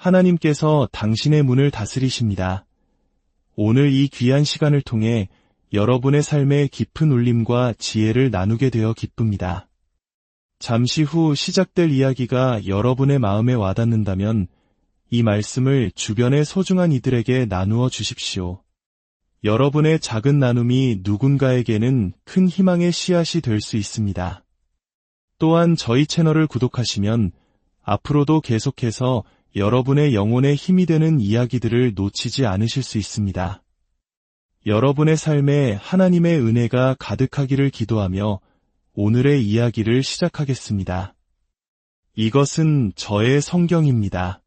하나님께서 당신의 문을 다스리십니다. 오늘 이 귀한 시간을 통해 여러분의 삶의 깊은 울림과 지혜를 나누게 되어 기쁩니다. 잠시 후 시작될 이야기가 여러분의 마음에 와닿는다면 이 말씀을 주변의 소중한 이들에게 나누어 주십시오. 여러분의 작은 나눔이 누군가에게는 큰 희망의 씨앗이 될 수 있습니다. 또한 저희 채널을 구독하시면 앞으로도 계속해서 여러분의 영혼에 힘이 되는 이야기들을 놓치지 않으실 수 있습니다. 여러분의 삶에 하나님의 은혜가 가득하기를 기도하며 오늘의 이야기를 시작하겠습니다. 이것은 저의 성경입니다.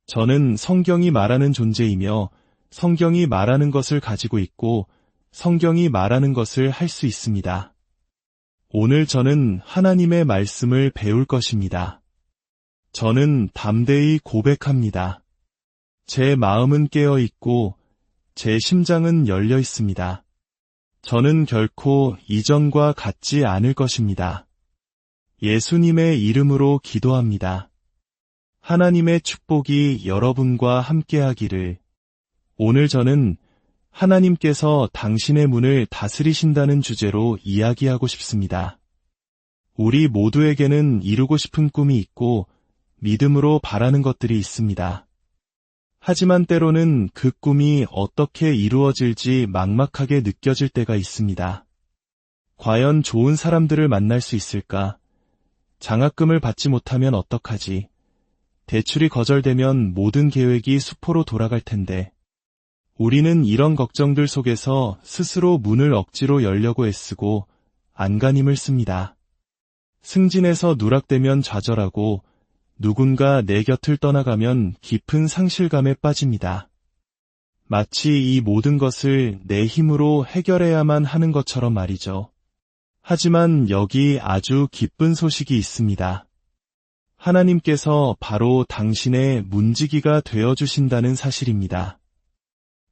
저는 성경이 말하는 존재이며 성경이 말하는 것을 가지고 있고 성경이 말하는 것을 할 수 있습니다. 오늘 저는 하나님의 말씀을 배울 것입니다. 저는 담대히 고백합니다. 제 마음은 깨어 있고 제 심장은 열려 있습니다. 저는 결코 이전과 같지 않을 것입니다. 예수님의 이름으로 기도합니다. 하나님의 축복이 여러분과 함께하기를. 오늘 저는 하나님께서 당신의 문을 다스리신다는 주제로 이야기하고 싶습니다. 우리 모두에게는 이루고 싶은 꿈이 있고 믿음으로 바라는 것들이 있습니다. 하지만 때로는 그 꿈이 어떻게 이루어질지 막막하게 느껴질 때가 있습니다. 과연 좋은 사람들을 만날 수 있을까? 장학금을 받지 못하면 어떡하지? 대출이 거절되면 모든 계획이 수포로 돌아갈 텐데. 우리는 이런 걱정들 속에서 스스로 문을 억지로 열려고 애쓰고 안간힘을 씁니다. 승진에서 누락되면 좌절하고 누군가 내 곁을 떠나가면 깊은 상실감에 빠집니다. 마치 이 모든 것을 내 힘으로 해결해야만 하는 것처럼 말이죠. 하지만 여기 아주 기쁜 소식이 있습니다. 하나님께서 바로 당신의 문지기가 되어주신다는 사실입니다.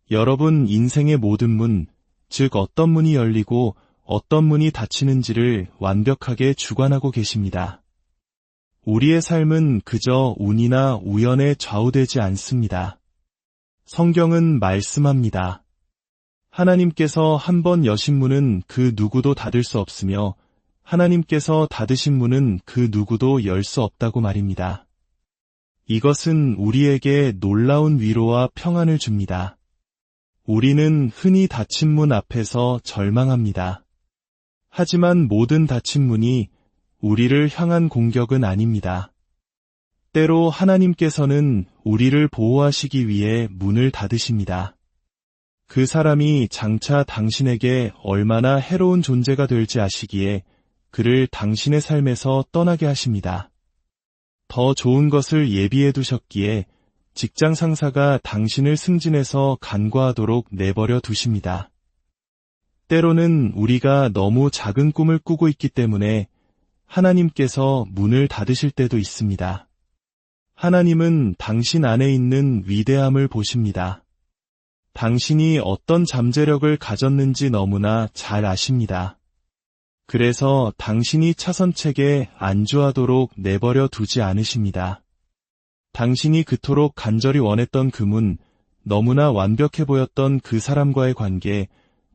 여러분 인생의 모든 문, 즉 어떤 문이 열리고 어떤 문이 닫히는지를 완벽하게 주관하고 계십니다. 우리의 삶은 그저 운이나 우연에 좌우되지 않습니다. 성경은 말씀합니다. 하나님께서 한번 여신 문은 그 누구도 닫을 수 없으며 하나님께서 닫으신 문은 그 누구도 열 수 없다고 말입니다. 이것은 우리에게 놀라운 위로와 평안을 줍니다. 우리는 흔히 닫힌 문 앞에서 절망합니다. 하지만 모든 닫힌 문이 우리를 향한 공격은 아닙니다. 때로 하나님께서는 우리를 보호하시기 위해 문을 닫으십니다. 그 사람이 장차 당신에게 얼마나 해로운 존재가 될지 아시기에 그를 당신의 삶에서 떠나게 하십니다. 더 좋은 것을 예비해 두셨기에 직장 상사가 당신을 승진해서 간과하도록 내버려 두십니다. 때로는 우리가 너무 작은 꿈을 꾸고 있기 때문에 하나님께서 문을 닫으실 때도 있습니다. 하나님은 당신 안에 있는 위대함을 보십니다. 당신이 어떤 잠재력을 가졌는지 너무나 잘 아십니다. 그래서 당신이 차선책에 안주하도록 내버려 두지 않으십니다. 당신이 그토록 간절히 원했던 그 문, 너무나 완벽해 보였던 그 사람과의 관계,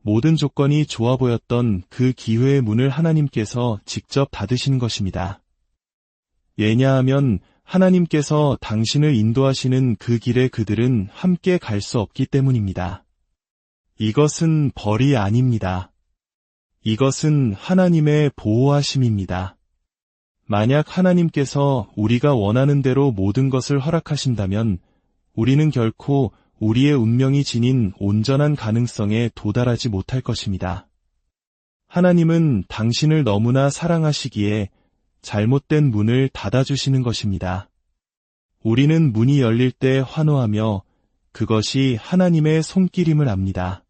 모든 조건이 좋아 보였던 그 기회의 문을 하나님께서 직접 닫으시는 것입니다. 왜냐하면 하나님께서 당신을 인도하시는 그 길에 그들은 함께 갈 수 없기 때문입니다. 이것은 벌이 아닙니다. 이것은 하나님의 보호하심입니다. 만약 하나님께서 우리가 원하는 대로 모든 것을 허락하신다면 우리는 결코 우리의 운명이 지닌 온전한 가능성에 도달하지 못할 것입니다. 하나님은 당신을 너무나 사랑하시기에 잘못된 문을 닫아주시는 것입니다. 우리는 문이 열릴 때 환호하며 그것이 하나님의 손길임을 압니다.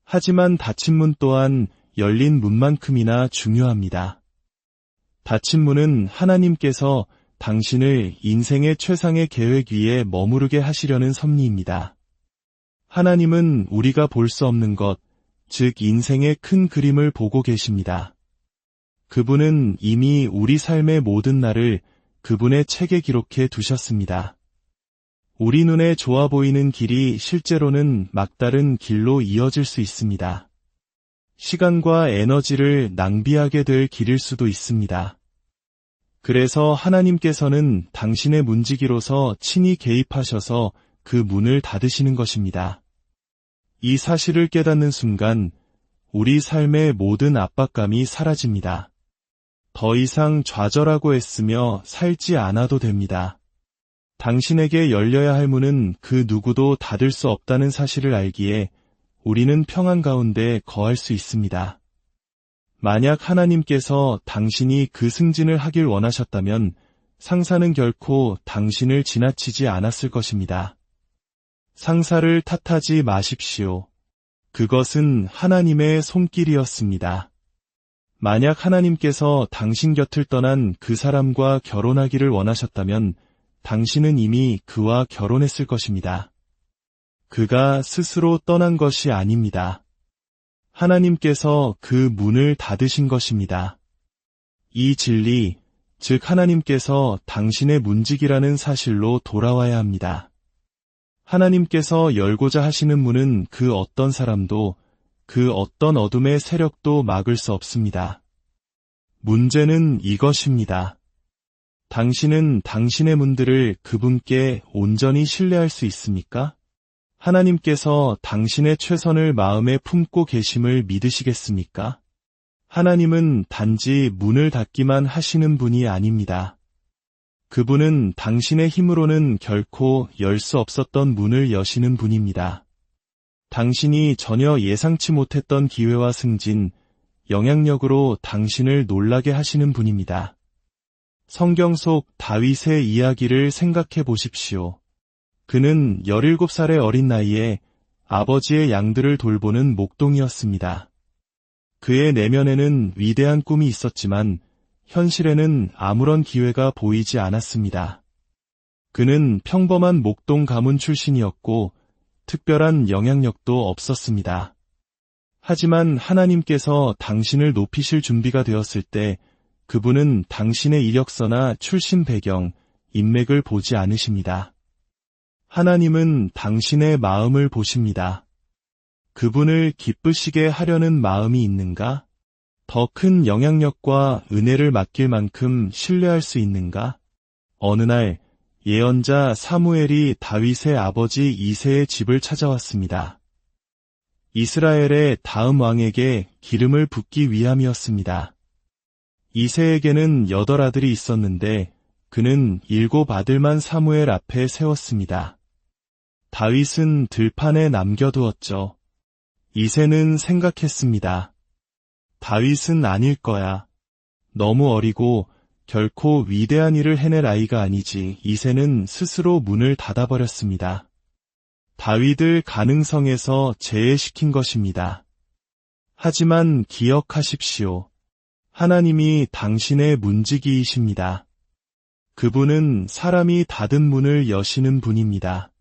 하지만 닫힌 문 또한 열린 문만큼이나 중요합니다. 닫힌 문은 하나님께서 당신을 인생의 최상의 계획 위에 머무르게 하시려는 섭리입니다. 하나님은 우리가 볼 수 없는 것, 즉 인생의 큰 그림을 보고 계십니다. 그분은 이미 우리 삶의 모든 날을 그분의 책에 기록해 두셨습니다. 우리 눈에 좋아 보이는 길이 실제로는 막다른 길로 이어질 수 있습니다. 시간과 에너지를 낭비하게 될 길일 수도 있습니다. 그래서 하나님께서는 당신의 문지기로서 친히 개입하셔서 그 문을 닫으시는 것입니다. 이 사실을 깨닫는 순간 우리 삶의 모든 압박감이 사라집니다. 더 이상 좌절하고 애쓰며 살지 않아도 됩니다. 당신에게 열려야 할 문은 그 누구도 닫을 수 없다는 사실을 알기에 우리는 평안 가운데 거할 수 있습니다. 만약 하나님께서 당신이 그 승진을 하길 원하셨다면 상사는 결코 당신을 지나치지 않았을 것입니다. 상사를 탓하지 마십시오. 그것은 하나님의 손길이었습니다. 만약 하나님께서 당신 곁을 떠난 그 사람과 결혼하기를 원하셨다면 당신은 이미 그와 결혼했을 것입니다. 그가 스스로 떠난 것이 아닙니다. 하나님께서 그 문을 닫으신 것입니다. 이 진리, 즉 하나님께서 당신의 문지기라는 사실로 돌아와야 합니다. 하나님께서 열고자 하시는 문은 그 어떤 사람도, 그 어떤 어둠의 세력도 막을 수 없습니다. 문제는 이것입니다. 당신은 당신의 문들을 그분께 온전히 신뢰할 수 있습니까? 하나님께서 당신의 최선을 마음에 품고 계심을 믿으시겠습니까? 하나님은 단지 문을 닫기만 하시는 분이 아닙니다. 그분은 당신의 힘으로는 결코 열 수 없었던 문을 여시는 분입니다. 당신이 전혀 예상치 못했던 기회와 승진, 영향력으로 당신을 놀라게 하시는 분입니다. 성경 속 다윗의 이야기를 생각해 보십시오. 그는 17살의 어린 나이에 아버지의 양들을 돌보는 목동이었습니다. 그의 내면에는 위대한 꿈이 있었지만 현실에는 아무런 기회가 보이지 않았습니다. 그는 평범한 목동 가문 출신이었고 특별한 영향력도 없었습니다. 하지만 하나님께서 당신을 높이실 준비가 되었을 때 그분은 당신의 이력서나 출신 배경, 인맥을 보지 않으십니다. 하나님은 당신의 마음을 보십니다. 그분을 기쁘시게 하려는 마음이 있는가? 더 큰 영향력과 은혜를 맡길 만큼 신뢰할 수 있는가? 어느 날 예언자 사무엘이 다윗의 아버지 이새의 집을 찾아왔습니다. 이스라엘의 다음 왕에게 기름을 붓기 위함이었습니다. 이새에게는 8아들이 있었는데 그는 7아들만 사무엘 앞에 세웠습니다. 다윗은 들판에 남겨두었죠. 이새는 생각했습니다. 다윗은 아닐 거야. 너무 어리고 결코 위대한 일을 해낼 아이가 아니지. 이새는 스스로 문을 닫아버렸습니다. 다윗을 가능성에서 제외시킨 것입니다. 하지만 기억하십시오. 하나님이 당신의 문지기이십니다. 그분은 사람이 닫은 문을 여시는 분입니다.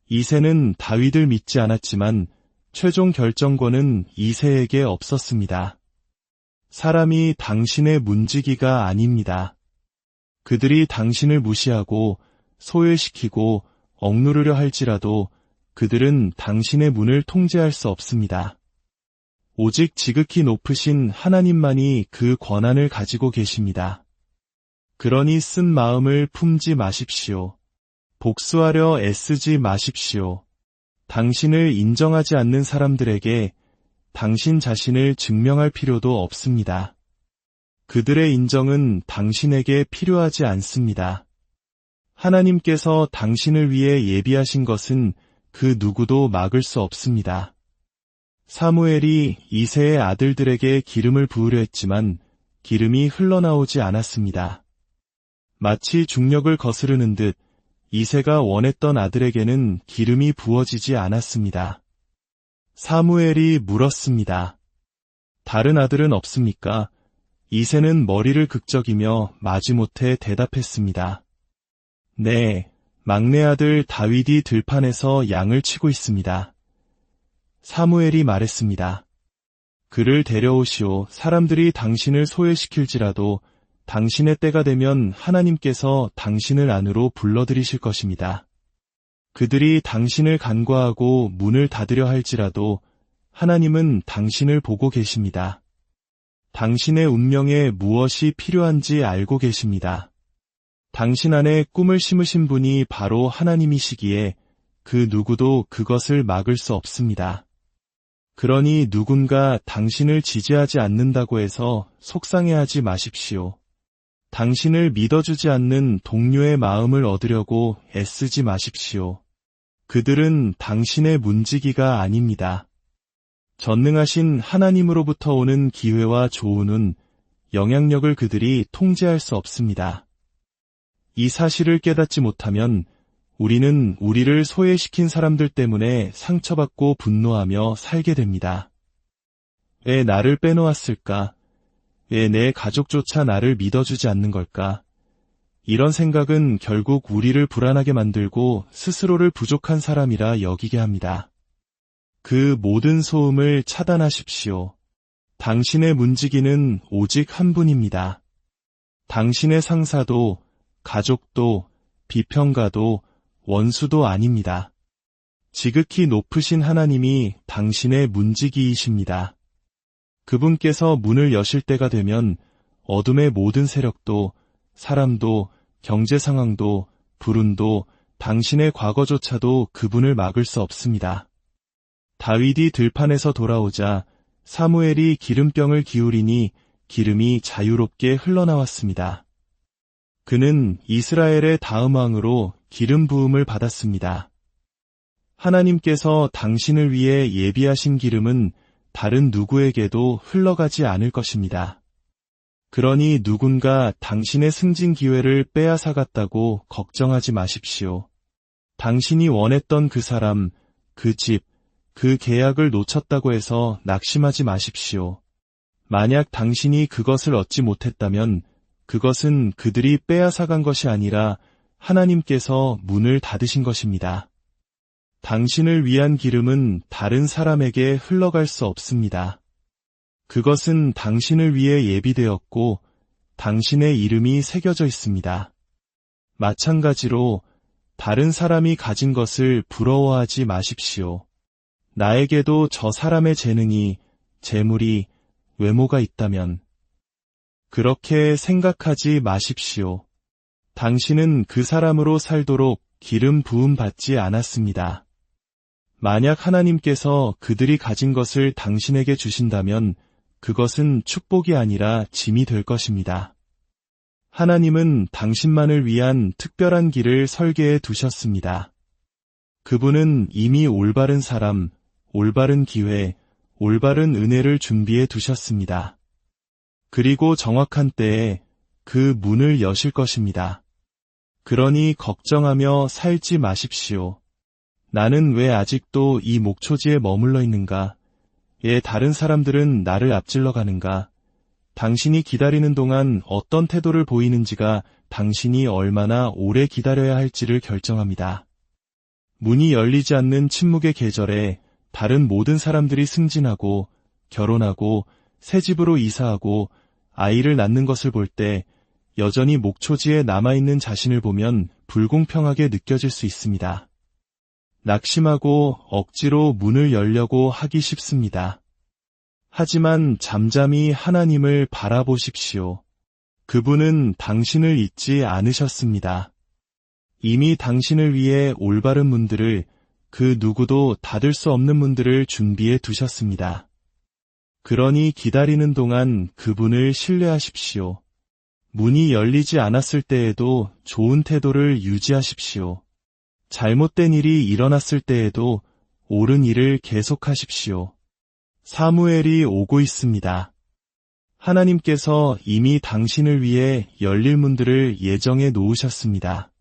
이새는 다윗을 믿지 않았지만 최종 결정권은 이새에게 없었습니다. 사람이 당신의 문지기가 아닙니다. 그들이 당신을 무시하고 소외시키고 억누르려 할지라도 그들은 당신의 문을 통제할 수 없습니다. 오직 지극히 높으신 하나님만이 그 권한을 가지고 계십니다. 그러니 쓴 마음을 품지 마십시오. 복수하려 애쓰지 마십시오. 당신을 인정하지 않는 사람들에게 당신 자신을 증명할 필요도 없습니다. 그들의 인정은 당신에게 필요하지 않습니다. 하나님께서 당신을 위해 예비하신 것은 그 누구도 막을 수 없습니다. 사무엘이 이새의 아들들에게 기름을 부으려 했지만 기름이 흘러나오지 않았습니다. 마치 중력을 거스르는 듯 이새가 원했던 아들에게는 기름이 부어지지 않았습니다. 사무엘이 물었습니다. 다른 아들은 없습니까? 이새는 머리를 극적이며 마지못해 대답했습니다. 네, 막내 아들 다윗이 들판에서 양을 치고 있습니다. 사무엘이 말했습니다. 그를 데려오시오. 사람들이 당신을 소외시킬지라도 당신의 때가 되면 하나님께서 당신을 안으로 불러들이실 것입니다. 그들이 당신을 간과하고 문을 닫으려 할지라도 하나님은 당신을 보고 계십니다. 당신의 운명에 무엇이 필요한지 알고 계십니다. 당신 안에 꿈을 심으신 분이 바로 하나님이시기에 그 누구도 그것을 막을 수 없습니다. 그러니 누군가 당신을 지지하지 않는다고 해서 속상해하지 마십시오. 당신을 믿어주지 않는 동료의 마음을 얻으려고 애쓰지 마십시오. 그들은 당신의 문지기가 아닙니다. 전능하신 하나님으로부터 오는 기회와 조언은 영향력을 그들이 통제할 수 없습니다. 이 사실을 깨닫지 못하면 우리는 우리를 소외시킨 사람들 때문에 상처받고 분노하며 살게 됩니다. 왜 나를 빼놓았을까? 왜 내 가족조차 나를 믿어주지 않는 걸까? 이런 생각은 결국 우리를 불안하게 만들고 스스로를 부족한 사람이라 여기게 합니다. 그 모든 소음을 차단하십시오. 당신의 문지기는 오직 한 분입니다. 당신의 상사도, 가족도, 비평가도, 원수도 아닙니다. 지극히 높으신 하나님이 당신의 문지기이십니다. 그분께서 문을 여실 때가 되면 어둠의 모든 세력도, 사람도, 경제 상황도, 불운도, 당신의 과거조차도 그분을 막을 수 없습니다. 다윗이 들판에서 돌아오자 사무엘이 기름병을 기울이니 기름이 자유롭게 흘러나왔습니다. 그는 이스라엘의 다음 왕으로 기름 부음을 받았습니다. 하나님께서 당신을 위해 예비하신 기름은 다른 누구에게도 흘러가지 않을 것입니다. 그러니 누군가 당신의 승진 기회를 빼앗아갔다고 걱정하지 마십시오. 당신이 원했던 그 사람, 그 집, 그 계약을 놓쳤다고 해서 낙심하지 마십시오. 만약 당신이 그것을 얻지 못했다면 그것은 그들이 빼앗아간 것이 아니라 하나님께서 문을 닫으신 것입니다. 당신을 위한 기름은 다른 사람에게 흘러갈 수 없습니다. 그것은 당신을 위해 예비되었고 당신의 이름이 새겨져 있습니다. 마찬가지로 다른 사람이 가진 것을 부러워하지 마십시오. 나에게도 저 사람의 재능이, 재물이, 외모가 있다면 그렇게 생각하지 마십시오. 당신은 그 사람으로 살도록 기름 부음 받지 않았습니다. 만약 하나님께서 그들이 가진 것을 당신에게 주신다면 그것은 축복이 아니라 짐이 될 것입니다. 하나님은 당신만을 위한 특별한 길을 설계해 두셨습니다. 그분은 이미 올바른 사람, 올바른 기회, 올바른 은혜를 준비해 두셨습니다. 그리고 정확한 때에 그 문을 여실 것입니다. 그러니 걱정하며 살지 마십시오. 나는 왜 아직도 이 목초지에 머물러 있는가? 왜 다른 사람들은 나를 앞질러 가는가? 당신이 기다리는 동안 어떤 태도를 보이는지가 당신이 얼마나 오래 기다려야 할지를 결정합니다. 문이 열리지 않는 침묵의 계절에 다른 모든 사람들이 승진하고 결혼하고 새 집으로 이사하고 아이를 낳는 것을 볼 때 여전히 목초지에 남아있는 자신을 보면 불공평하게 느껴질 수 있습니다. 낙심하고 억지로 문을 열려고 하기 쉽습니다. 하지만 잠잠히 하나님을 바라보십시오. 그분은 당신을 잊지 않으셨습니다. 이미 당신을 위해 올바른 문들을, 그 누구도 닫을 수 없는 문들을 준비해 두셨습니다. 그러니 기다리는 동안 그분을 신뢰하십시오. 문이 열리지 않았을 때에도 좋은 태도를 유지하십시오. 잘못된 일이 일어났을 때에도 옳은 일을 계속하십시오. 사무엘이 오고 있습니다. 하나님께서 이미 당신을 위해 열릴 문들을 예정해 놓으셨습니다.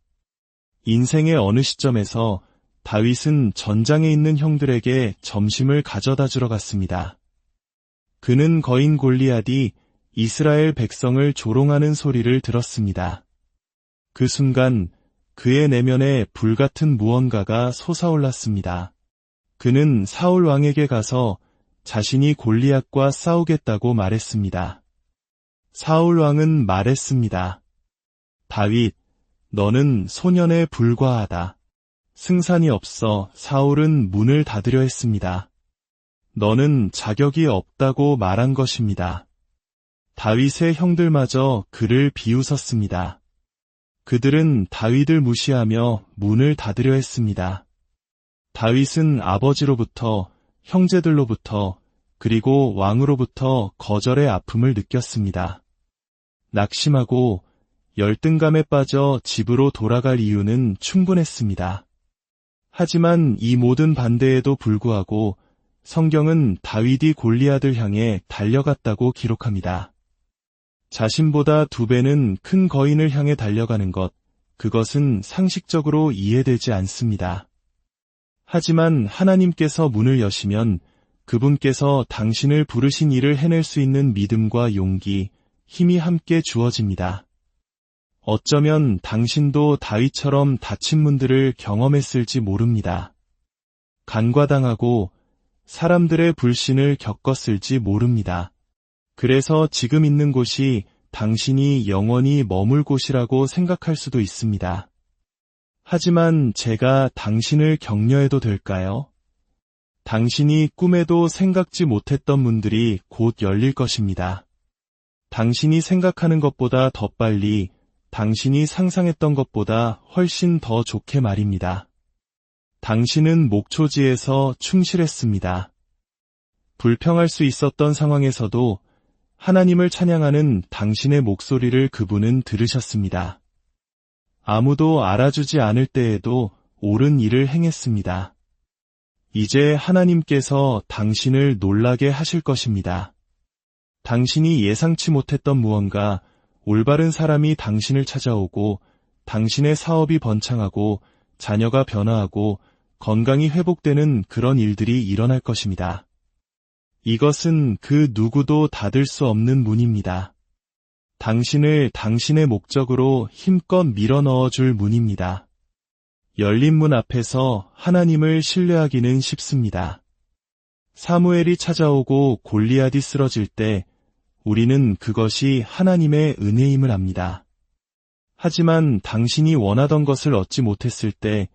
인생의 어느 시점에서 다윗은 전장에 있는 형들에게 점심을 가져다 주러 갔습니다. 그는 거인 골리앗이 이스라엘 백성을 조롱하는 소리를 들었습니다. 그 순간 그의 내면에 불같은 무언가가 솟아올랐습니다. 그는 사울 왕에게 가서 자신이 골리앗과 싸우겠다고 말했습니다. 사울 왕은 말했습니다. 다윗, 너는 소년에 불과하다. 승산이 없어 사울은 문을 닫으려 했습니다. 너는 자격이 없다고 말한 것입니다. 다윗의 형들마저 그를 비웃었습니다. 그들은 다윗을 무시하며 문을 닫으려 했습니다. 다윗은 아버지로부터, 형제들로부터, 그리고 왕으로부터 거절의 아픔을 느꼈습니다. 낙심하고 열등감에 빠져 집으로 돌아갈 이유는 충분했습니다. 하지만 이 모든 반대에도 불구하고 성경은 다윗이 골리앗을 향해 달려갔다고 기록합니다. 자신보다 2배는 큰 거인을 향해 달려가는 것, 그것은 상식적으로 이해되지 않습니다. 하지만 하나님께서 문을 여시면 그분께서 당신을 부르신 일을 해낼 수 있는 믿음과 용기, 힘이 함께 주어집니다. 어쩌면 당신도 다윗처럼 닫힌 문들을 경험했을지 모릅니다. 간과당하고 사람들의 불신을 겪었을지 모릅니다. 그래서 지금 있는 곳이 당신이 영원히 머물 곳이라고 생각할 수도 있습니다. 하지만 제가 당신을 격려해도 될까요? 당신이 꿈에도 생각지 못했던 문들이 곧 열릴 것입니다. 당신이 생각하는 것보다 더 빨리, 당신이 상상했던 것보다 훨씬 더 좋게 말입니다. 당신은 목초지에서 충실했습니다. 불평할 수 있었던 상황에서도 하나님을 찬양하는 당신의 목소리를 그분은 들으셨습니다. 아무도 알아주지 않을 때에도 옳은 일을 행했습니다. 이제 하나님께서 당신을 놀라게 하실 것입니다. 당신이 예상치 못했던 무언가, 올바른 사람이 당신을 찾아오고 당신의 사업이 번창하고 자녀가 변화하고 건강이 회복되는 그런 일들이 일어날 것입니다. 이것은 그 누구도 닫을 수 없는 문입니다. 당신을 당신의 목적으로 힘껏 밀어넣어 줄 문입니다. 열린 문 앞에서 하나님을 신뢰하기는 쉽습니다. 사무엘이 찾아오고 골리앗이 쓰러질 때 우리는 그것이 하나님의 은혜임을 압니다. 하지만 당신이 원하던 것을 얻지 못했을 때,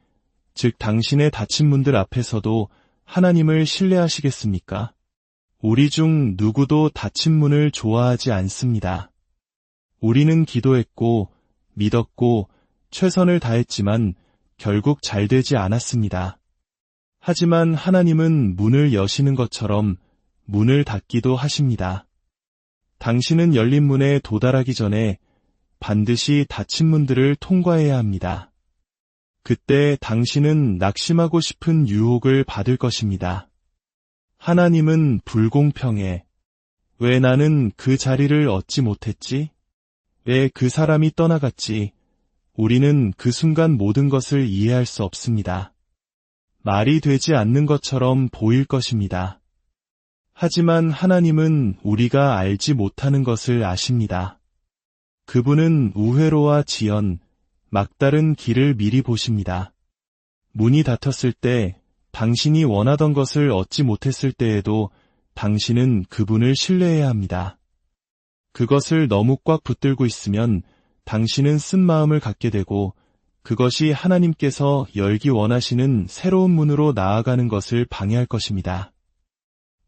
즉 당신의 닫힌 문들 앞에서도 하나님을 신뢰하시겠습니까? 우리 중 누구도 닫힌 문을 좋아하지 않습니다. 우리는 기도했고, 믿었고, 최선을 다했지만 결국 잘 되지 않았습니다. 하지만 하나님은 문을 여시는 것처럼 문을 닫기도 하십니다. 당신은 열린 문에 도달하기 전에 반드시 닫힌 문들을 통과해야 합니다. 그때 당신은 낙심하고 싶은 유혹을 받을 것입니다. 하나님은 불공평해. 왜 나는 그 자리를 얻지 못했지? 왜 그 사람이 떠나갔지? 우리는 그 순간 모든 것을 이해할 수 없습니다. 말이 되지 않는 것처럼 보일 것입니다. 하지만 하나님은 우리가 알지 못하는 것을 아십니다. 그분은 우회로와 지연, 막다른 길을 미리 보십니다. 문이 닫혔을 때, 당신이 원하던 것을 얻지 못했을 때에도 당신은 그분을 신뢰해야 합니다. 그것을 너무 꽉 붙들고 있으면 당신은 쓴 마음을 갖게 되고 그것이 하나님께서 열기 원하시는 새로운 문으로 나아가는 것을 방해할 것입니다.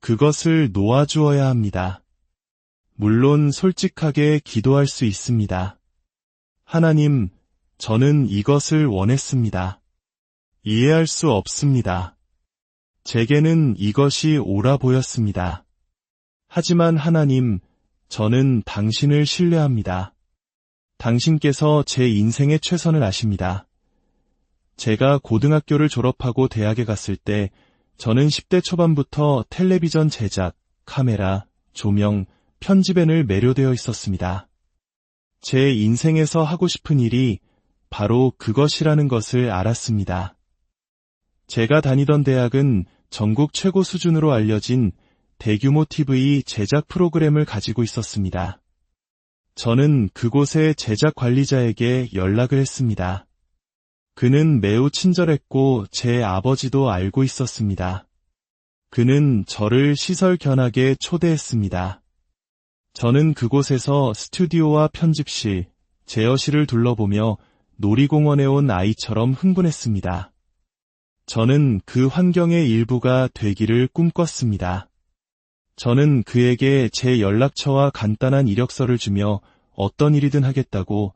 그것을 놓아주어야 합니다. 물론 솔직하게 기도할 수 있습니다. 하나님, 저는 이것을 원했습니다. 이해할 수 없습니다. 제게는 이것이 옳아 보였습니다. 하지만 하나님, 저는 당신을 신뢰합니다. 당신께서 제 인생의 최선을 아십니다. 제가 고등학교를 졸업하고 대학에 갔을 때 저는 10대 초반부터 텔레비전 제작, 카메라, 조명, 편집엔을 매료되어 있었습니다. 제 인생에서 하고 싶은 일이 바로 그것이라는 것을 알았습니다. 제가 다니던 대학은 전국 최고 수준으로 알려진 대규모 TV 제작 프로그램을 가지고 있었습니다. 저는 그곳의 제작 관리자에게 연락을 했습니다. 그는 매우 친절했고 제 아버지도 알고 있었습니다. 그는 저를 시설 견학에 초대했습니다. 저는 그곳에서 스튜디오와 편집실, 제어실을 둘러보며 놀이공원에 온 아이처럼 흥분했습니다. 저는 그 환경의 일부가 되기를 꿈꿨습니다. 저는 그에게 제 연락처와 간단한 이력서를 주며 어떤 일이든 하겠다고,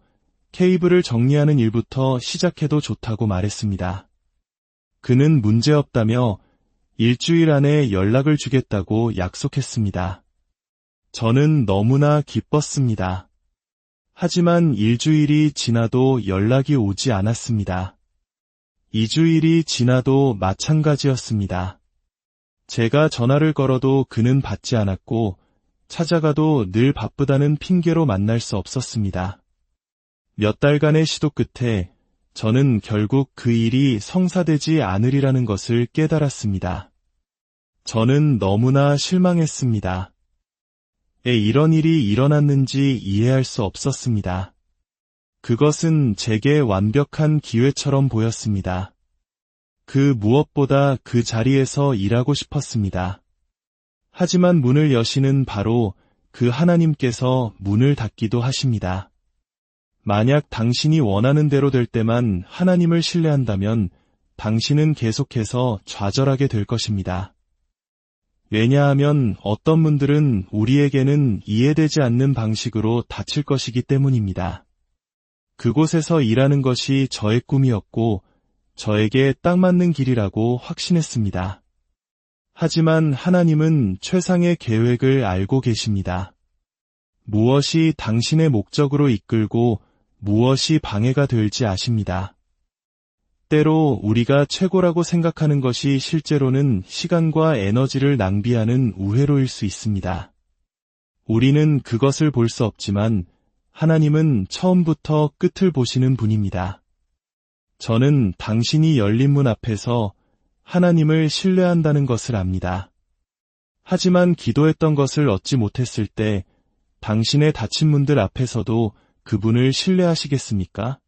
케이블을 정리하는 일부터 시작해도 좋다고 말했습니다. 그는 문제없다며 일주일 안에 연락을 주겠다고 약속했습니다. 저는 너무나 기뻤습니다. 하지만 일주일이 지나도 연락이 오지 않았습니다. 2주일이 지나도 마찬가지였습니다. 제가 전화를 걸어도 그는 받지 않았고, 찾아가도 늘 바쁘다는 핑계로 만날 수 없었습니다. 몇 달간의 시도 끝에 저는 결국 그 일이 성사되지 않으리라는 것을 깨달았습니다. 저는 너무나 실망했습니다. 왜 이런 일이 일어났는지 이해할 수 없었습니다. 그것은 제게 완벽한 기회처럼 보였습니다. 그 무엇보다 그 자리에서 일하고 싶었습니다. 하지만 문을 여시는 바로 그 하나님께서 문을 닫기도 하십니다. 만약 당신이 원하는 대로 될 때만 하나님을 신뢰한다면 당신은 계속해서 좌절하게 될 것입니다. 왜냐하면 어떤 분들은 우리에게는 이해되지 않는 방식으로 닫힐 것이기 때문입니다. 그곳에서 일하는 것이 저의 꿈이었고 저에게 딱 맞는 길이라고 확신했습니다. 하지만 하나님은 최상의 계획을 알고 계십니다. 무엇이 당신의 목적으로 이끌고 무엇이 방해가 될지 아십니다. 때로 우리가 최고라고 생각하는 것이 실제로는 시간과 에너지를 낭비하는 우회로일 수 있습니다. 우리는 그것을 볼 수 없지만 하나님은 처음부터 끝을 보시는 분입니다. 저는 당신이 열린 문 앞에서 하나님을 신뢰한다는 것을 압니다. 하지만 기도했던 것을 얻지 못했을 때 당신의 닫힌 문들 앞에서도 그분을 신뢰하시겠습니까?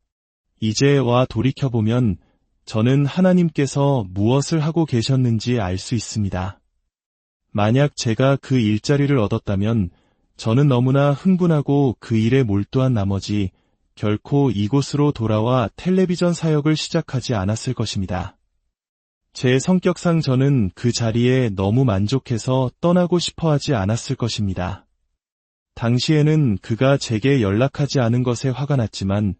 이제와 돌이켜보면 저는 하나님께서 무엇을 하고 계셨는지 알 수 있습니다. 만약 제가 그 일자리를 얻었다면 저는 너무나 흥분하고 그 일에 몰두한 나머지 결코 이곳으로 돌아와 텔레비전 사역을 시작하지 않았을 것입니다. 제 성격상 저는 그 자리에 너무 만족해서 떠나고 싶어 하지 않았을 것입니다. 당시에는 그가 제게 연락하지 않은 것에 화가 났지만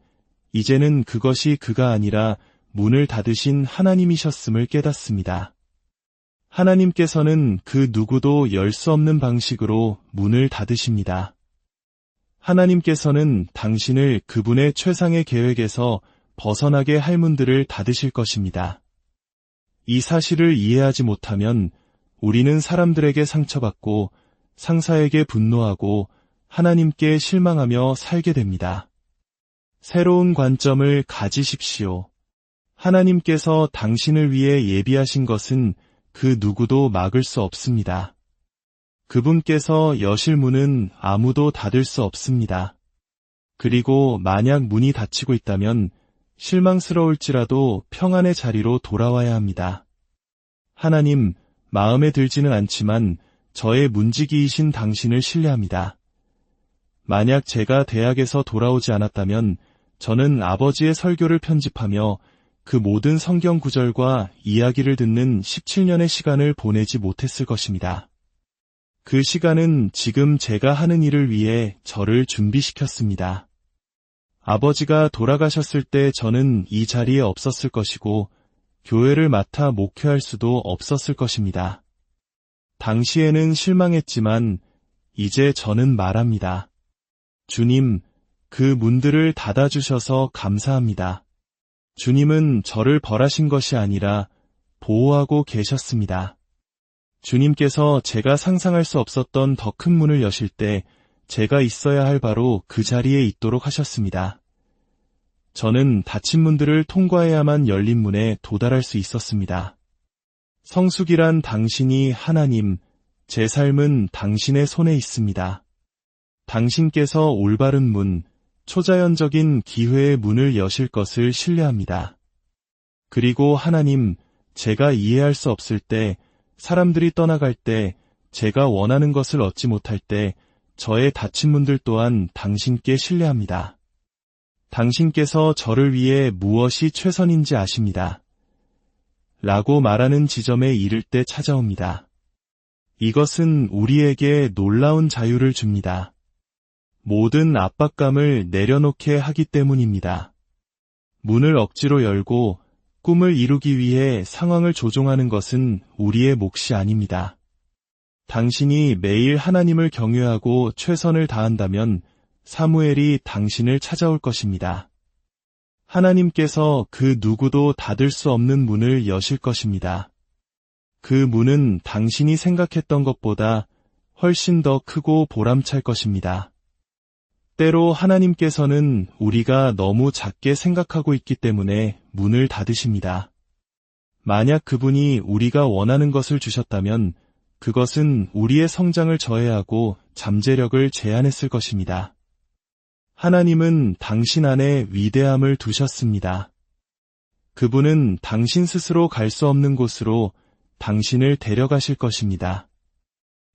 이제는 그것이 그가 아니라 문을 닫으신 하나님이셨음을 깨닫습니다. 하나님께서는 그 누구도 열 수 없는 방식으로 문을 닫으십니다. 하나님께서는 당신을 그분의 최상의 계획에서 벗어나게 할 문들을 닫으실 것입니다. 이 사실을 이해하지 못하면 우리는 사람들에게 상처받고 상사에게 분노하고 하나님께 실망하며 살게 됩니다. 새로운 관점을 가지십시오. 하나님께서 당신을 위해 예비하신 것은 그 누구도 막을 수 없습니다. 그분께서 여실 문은 아무도 닫을 수 없습니다. 그리고 만약 문이 닫히고 있다면 실망스러울지라도 평안의 자리로 돌아와야 합니다. 하나님, 마음에 들지는 않지만 저의 문지기이신 당신을 신뢰합니다. 만약 제가 대학에서 돌아오지 않았다면 저는 아버지의 설교를 편집하며 그 모든 성경 구절과 이야기를 듣는 17년의 시간을 보내지 못했을 것입니다. 그 시간은 지금 제가 하는 일을 위해 저를 준비시켰습니다. 아버지가 돌아가셨을 때 저는 이 자리에 없었을 것이고 교회를 맡아 목회할 수도 없었을 것입니다. 당시에는 실망했지만 이제 저는 말합니다. 주님, 그 문들을 닫아주셔서 감사합니다. 주님은 저를 벌하신 것이 아니라 보호하고 계셨습니다. 주님께서 제가 상상할 수 없었던 더 큰 문을 여실 때 제가 있어야 할 바로 그 자리에 있도록 하셨습니다. 저는 닫힌 문들을 통과해야만 열린 문에 도달할 수 있었습니다. 성숙이란 당신이 하나님, 제 삶은 당신의 손에 있습니다. 당신께서 올바른 문, 초자연적인 기회의 문을 여실 것을 신뢰합니다. 그리고 하나님, 제가 이해할 수 없을 때, 사람들이 떠나갈 때, 제가 원하는 것을 얻지 못할 때, 저의 닫힌 문들 또한 당신께 신뢰합니다. 당신께서 저를 위해 무엇이 최선인지 아십니다. 라고 말하는 지점에 이를 때 찾아옵니다. 이것은 우리에게 놀라운 자유를 줍니다. 모든 압박감을 내려놓게 하기 때문입니다. 문을 억지로 열고 꿈을 이루기 위해 상황을 조종하는 것은 우리의 몫이 아닙니다. 당신이 매일 하나님을 경외하고 최선을 다한다면 사무엘이 당신을 찾아올 것입니다. 하나님께서 그 누구도 닫을 수 없는 문을 여실 것입니다. 그 문은 당신이 생각했던 것보다 훨씬 더 크고 보람찰 것입니다. 때로 하나님께서는 우리가 너무 작게 생각하고 있기 때문에 문을 닫으십니다. 만약 그분이 우리가 원하는 것을 주셨다면 그것은 우리의 성장을 저해하고 잠재력을 제한했을 것입니다. 하나님은 당신 안에 위대함을 두셨습니다. 그분은 당신 스스로 갈 수 없는 곳으로 당신을 데려가실 것입니다.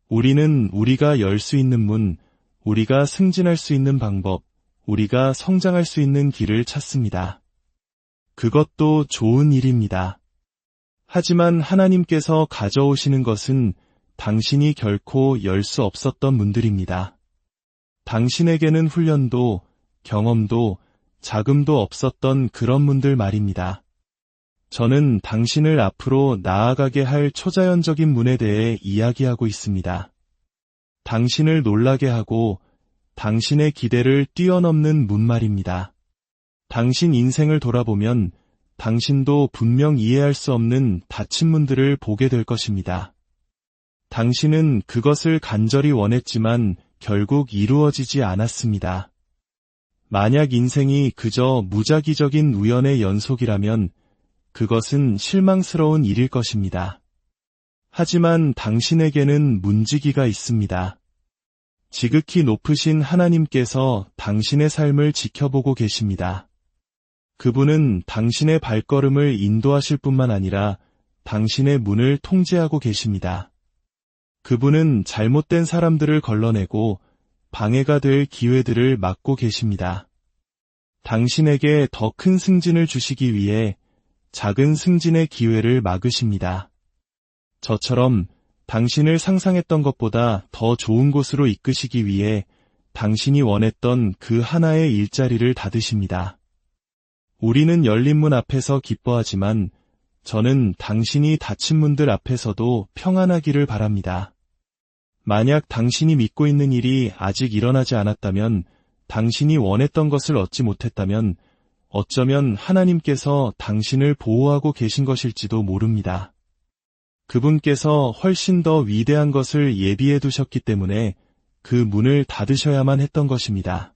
우리는 우리가 열 수 있는 문, 우리가 승진할 수 있는 방법, 우리가 성장할 수 있는 길을 찾습니다. 그것도 좋은 일입니다. 하지만 하나님께서 가져오시는 것은 당신이 결코 열 수 없었던 문들입니다. 당신에게는 훈련도, 경험도, 자금도 없었던 그런 문들 말입니다. 저는 당신을 앞으로 나아가게 할 초자연적인 문에 대해 이야기하고 있습니다. 당신을 놀라게 하고 당신의 기대를 뛰어넘는 문 말입니다. 당신 인생을 돌아보면 당신도 분명 이해할 수 없는 닫힌 문들을 보게 될 것입니다. 당신은 그것을 간절히 원했지만 결국 이루어지지 않았습니다. 만약 인생이 그저 무작위적인 우연의 연속이라면 그것은 실망스러운 일일 것입니다. 하지만 당신에게는 문지기가 있습니다. 지극히 높으신 하나님께서 당신의 삶을 지켜보고 계십니다. 그분은 당신의 발걸음을 인도하실 뿐만 아니라 당신의 문을 통제하고 계십니다. 그분은 잘못된 사람들을 걸러내고 방해가 될 기회들을 막고 계십니다. 당신에게 더 큰 승진을 주시기 위해 작은 승진의 기회를 막으십니다. 저처럼 당신을 상상했던 것보다 더 좋은 곳으로 이끄시기 위해 당신이 원했던 그 하나의 일자리를 닫으십니다. 우리는 열린 문 앞에서 기뻐하지만 저는 당신이 닫힌 문들 앞에서도 평안하기를 바랍니다. 만약 당신이 믿고 있는 일이 아직 일어나지 않았다면, 당신이 원했던 것을 얻지 못했다면 어쩌면 하나님께서 당신을 보호하고 계신 것일지도 모릅니다. 그분께서 훨씬 더 위대한 것을 예비해 두셨기 때문에 그 문을 닫으셔야만 했던 것입니다.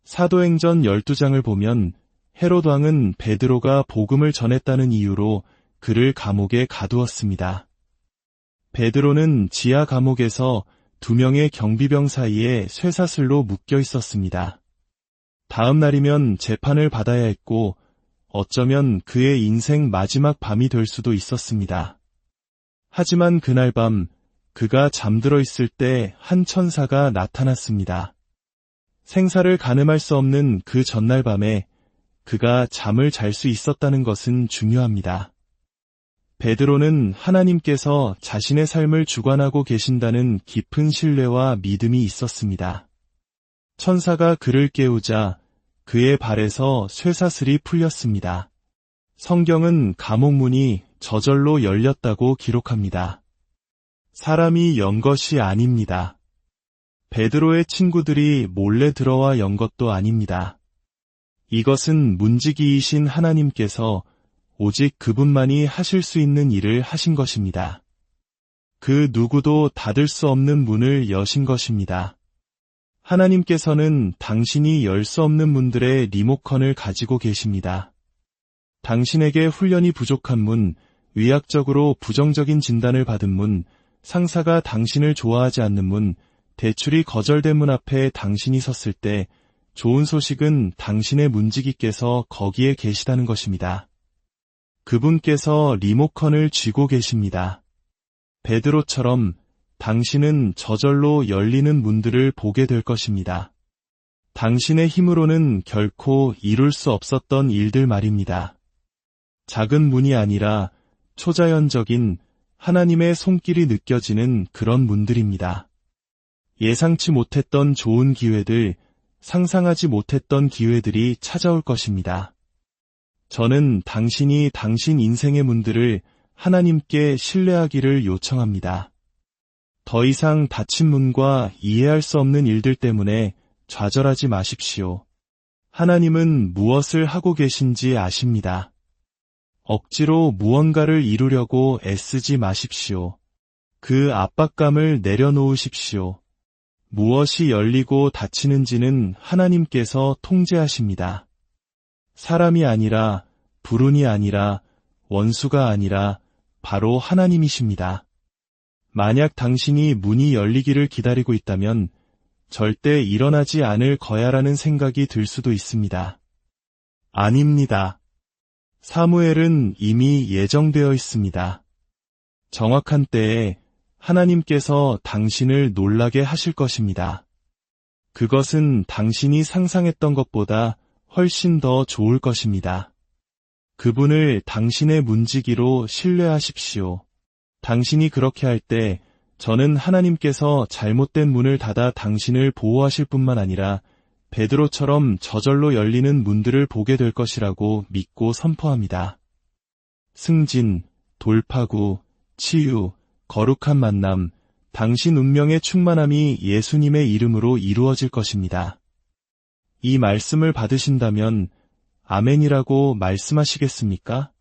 사도행전 12장을 보면 헤롯 왕은 베드로가 복음을 전했다는 이유로 그를 감옥에 가두었습니다. 베드로는 지하 감옥에서 2명의 경비병 사이에 쇠사슬로 묶여 있었습니다. 다음 날이면 재판을 받아야 했고 어쩌면 그의 인생 마지막 밤이 될 수도 있었습니다. 하지만 그날 밤 그가 잠들어 있을 때 한 천사가 나타났습니다. 생사를 가늠할 수 없는 그 전날 밤에 그가 잠을 잘 수 있었다는 것은 중요합니다. 베드로는 하나님께서 자신의 삶을 주관하고 계신다는 깊은 신뢰와 믿음이 있었습니다. 천사가 그를 깨우자 그의 발에서 쇠사슬이 풀렸습니다. 성경은 감옥문이 저절로 열렸다고 기록합니다. 사람이 연 것이 아닙니다. 베드로의 친구들이 몰래 들어와 연 것도 아닙니다. 이것은 문지기이신 하나님께서 오직 그분만이 하실 수 있는 일을 하신 것입니다. 그 누구도 닫을 수 없는 문을 여신 것입니다. 하나님께서는 당신이 열 수 없는 문들의 리모컨을 가지고 계십니다. 당신에게 훈련이 부족한 문, 의학적으로 부정적인 진단을 받은 문, 상사가 당신을 좋아하지 않는 문, 대출이 거절된 문 앞에 당신이 섰을 때 좋은 소식은 당신의 문지기께서 거기에 계시다는 것입니다. 그분께서 리모컨을 쥐고 계십니다. 베드로처럼 당신은 저절로 열리는 문들을 보게 될 것입니다. 당신의 힘으로는 결코 이룰 수 없었던 일들 말입니다. 작은 문이 아니라 초자연적인 하나님의 손길이 느껴지는 그런 문들입니다. 예상치 못했던 좋은 기회들, 상상하지 못했던 기회들이 찾아올 것입니다. 저는 당신이 당신 인생의 문들을 하나님께 신뢰하기를 요청합니다. 더 이상 닫힌 문과 이해할 수 없는 일들 때문에 좌절하지 마십시오. 하나님은 무엇을 하고 계신지 아십니다. 억지로 무언가를 이루려고 애쓰지 마십시오. 그 압박감을 내려놓으십시오. 무엇이 열리고 닫히는지는 하나님께서 통제하십니다. 사람이 아니라, 불운이 아니라, 원수가 아니라 바로 하나님이십니다. 만약 당신이 문이 열리기를 기다리고 있다면 절대 일어나지 않을 거야라는 생각이 들 수도 있습니다. 아닙니다. 사무엘은 이미 예정되어 있습니다. 정확한 때에 하나님께서 당신을 놀라게 하실 것입니다. 그것은 당신이 상상했던 것보다 훨씬 더 좋을 것입니다. 그분을 당신의 문지기로 신뢰하십시오. 당신이 그렇게 할 때 저는 하나님께서 잘못된 문을 닫아 당신을 보호하실 뿐만 아니라 베드로처럼 저절로 열리는 문들을 보게 될 것이라고 믿고 선포합니다. 승진, 돌파구, 치유, 거룩한 만남, 당신 운명의 충만함이 예수님의 이름으로 이루어질 것입니다. 이 말씀을 받으신다면 아멘이라고 말씀하시겠습니까?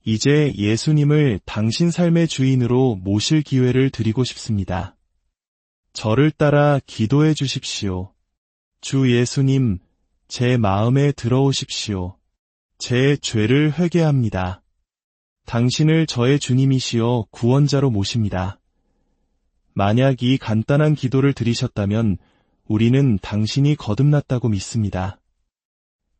이제 예수님을 당신 삶의 주인으로 모실 기회를 드리고 싶습니다. 저를 따라 기도해 주십시오. 주 예수님, 제 마음에 들어오십시오. 제 죄를 회개합니다. 당신을 저의 주님이시여 구원자로 모십니다. 만약 이 간단한 기도를 드리셨다면 우리는 당신이 거듭났다고 믿습니다.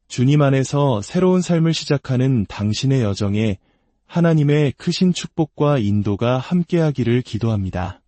주님 안에서 새로운 삶을 시작하는 당신의 여정에 하나님의 크신 축복과 인도가 함께하기를 기도합니다.